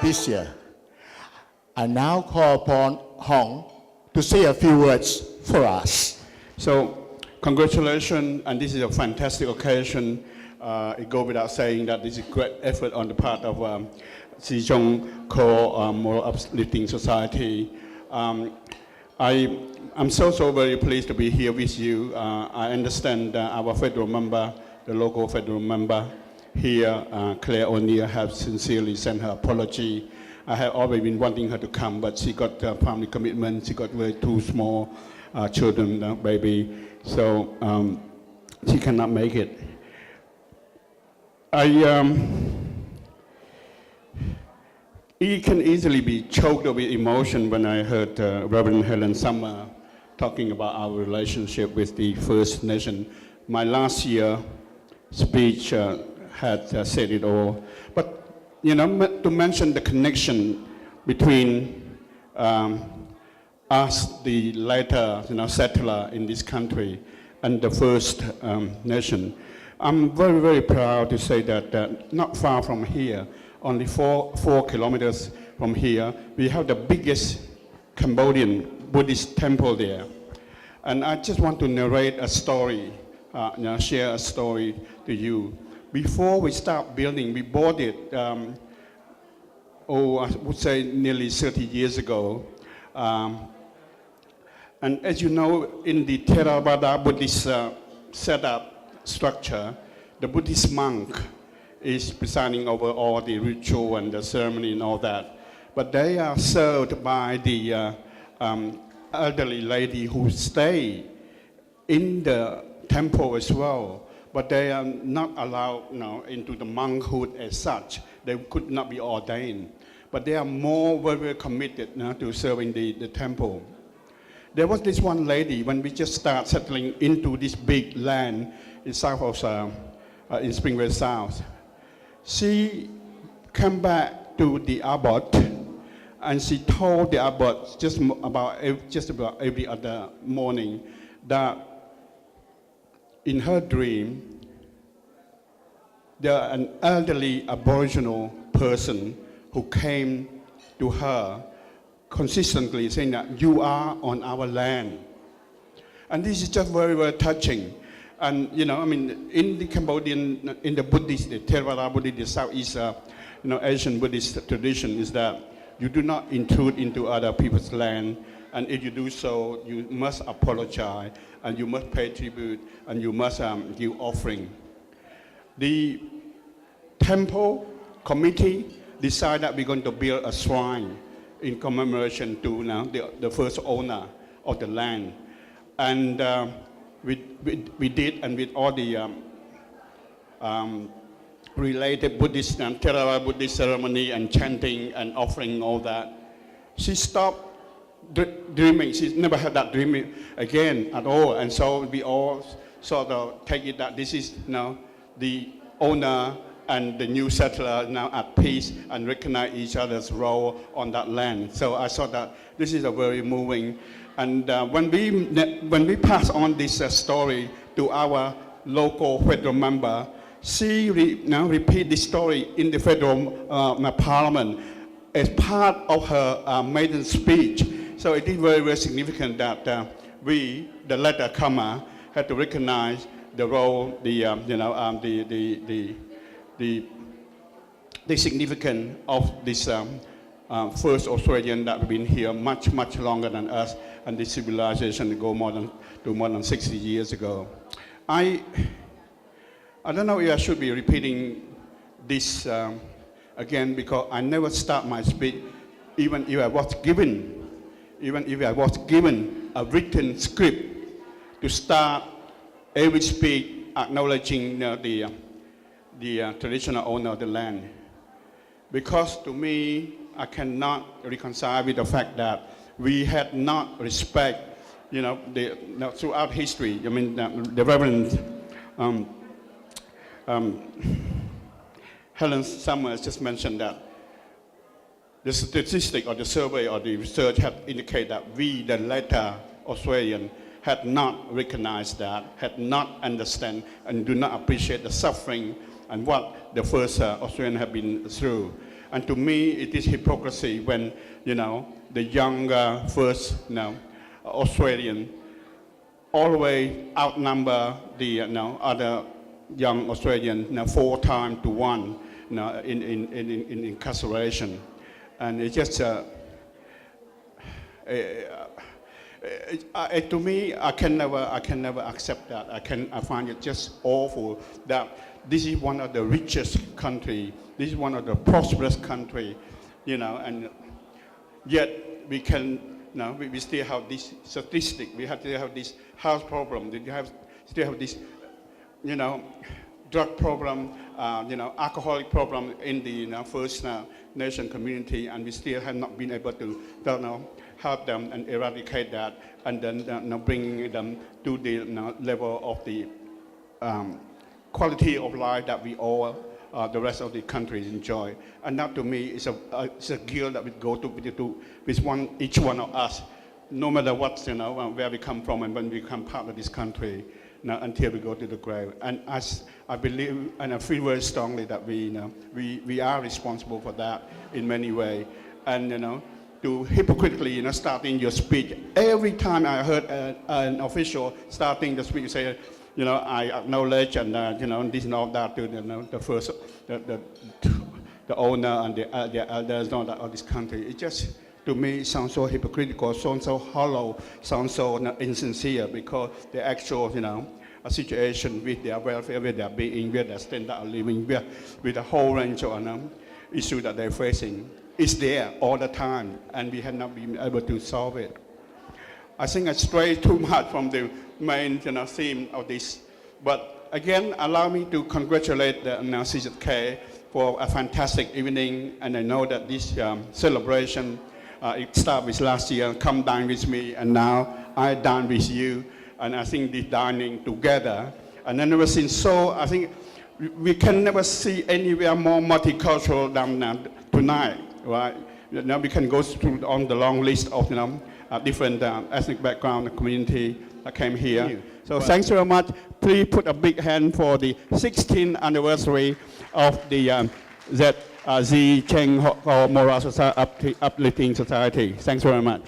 this year. I now call upon Hong to say a few words for us. So, congratulations, and this is a fantastic occasion. It goes without saying that this is a great effort on the part of Zee Cheng Khor Moral Uplifting Society. I'm so very pleased to be here with you. I understand that our federal member, the local federal member here, Claire O'Neill, have sincerely sent her apology. I have always been wanting her to come, but she got family commitment. She got two small children, baby, so she cannot make it. It can easily be choked with emotion when I heard Reverend Helen Summer talking about our relationship with the First Nation. My last year speech had said it all. But, you know, to mention the connection between us, the later settler in this country, and the First Nation, I'm very proud to say that not far from here, only 4 kilometers from here, we have the biggest Cambodian Buddhist temple there. And I just want to narrate a story, share a story to you. Before we start building, we bought it, I would say nearly 30 years ago. And as you know, in the Theravada Buddhist setup structure, the Buddhist monk is presiding over all the ritual and the ceremony and all that. But they are served by the elderly lady who stay in the temple as well. But they are not allowed into the monkhood as such. They could not be ordained. But they are very committed to serving the temple. There was this one lady, when we just start settling into this big land in south of, in Springvale South. She came back to the abbot, and she told the abbot just about every other morning that in her dream, there an elderly Aboriginal person who came to her consistently saying that you are on our land. And this is just very touching. And in the Cambodian, in the Buddhist, the Theravada Buddhist, the Southeast Asian Buddhist tradition is that you do not intrude into other people's land, and if you do so, you must apologize, and you must pay tribute, and you must give offering. The temple committee decided that we're going to build a shrine in commemoration to the first owner of the land. And we did, and with all the related Buddhist and Theravada Buddhist ceremony and chanting and offering all that, she stopped dreaming. She never had that dream again at all. And so we all sort of take it that this is now the owner and the new settler now at peace and recognize each other's role on that land. So I thought that this is a very moving. And when we pass on this story to our local federal member, she now repeat this story in the federal parliament as part of her maiden speech. So it is very significant that we, the latter comer, had to recognize the role, the significance of this first Australian that have been here much longer than us, and this civilization go more than 60 years ago. I don't know if I should be repeating this again, because I never start my speech, even if I was given a written script to start every speech acknowledging the traditional owner of the land. Because to me, I cannot reconcile with the fact that we had not respect, throughout history. I mean, the Reverend Helen Summers just mentioned that the statistic or the survey or the research had indicated that we, the later Australian, had not recognized that, had not understand and do not appreciate the suffering and what the first Australian have been through. And to me, it is hypocrisy when, the younger first, Australian always outnumber the other young Australian 4 times to 1 in incarceration. And it's just, to me, I can never accept that. I find it just awful that this is one of the richest country, this is one of the prosperous country, and yet we can, we still have this statistic, we have to have this health problem, we still have this, drug problem, alcoholic problem in the First Nation community, and we still have not been able to, help them and eradicate that, and then bringing them to the level of the quality of life that we all, the rest of the country enjoy. And that to me is a guilt that we go to with each one of us, no matter what, where we come from and when we become part of this country, until we go to the grave. And as I believe and I feel very strongly that we are responsible for that in many ways. And to hypocritically, starting your speech, every time I heard an official starting the speech say, I acknowledge and this and all that to the first, the owner and the elders of this country. It just, to me, sounds so hypocritical, sounds so hollow, sounds so insincere, because the actual, a situation with their welfare, with their being, with their standard of living, with a whole range of issues that they're facing, is there all the time, and we have not been able to solve it. I think I strayed too much from the main theme of this, but again, allow me to congratulate the Zee Cheng Khor for a fantastic evening, and I know that this celebration, it started with last year, come dine with me, and now I dine with you, and I think this dining together, and I've never seen so, I think we can never see anywhere more multicultural than tonight, right? Now we can go through on the long list of different ethnic background community that came here. So thanks very much. Please put a big hand for the 16th anniversary of the Zee Cheng Khor Moral Uplifting Society. Thanks very much.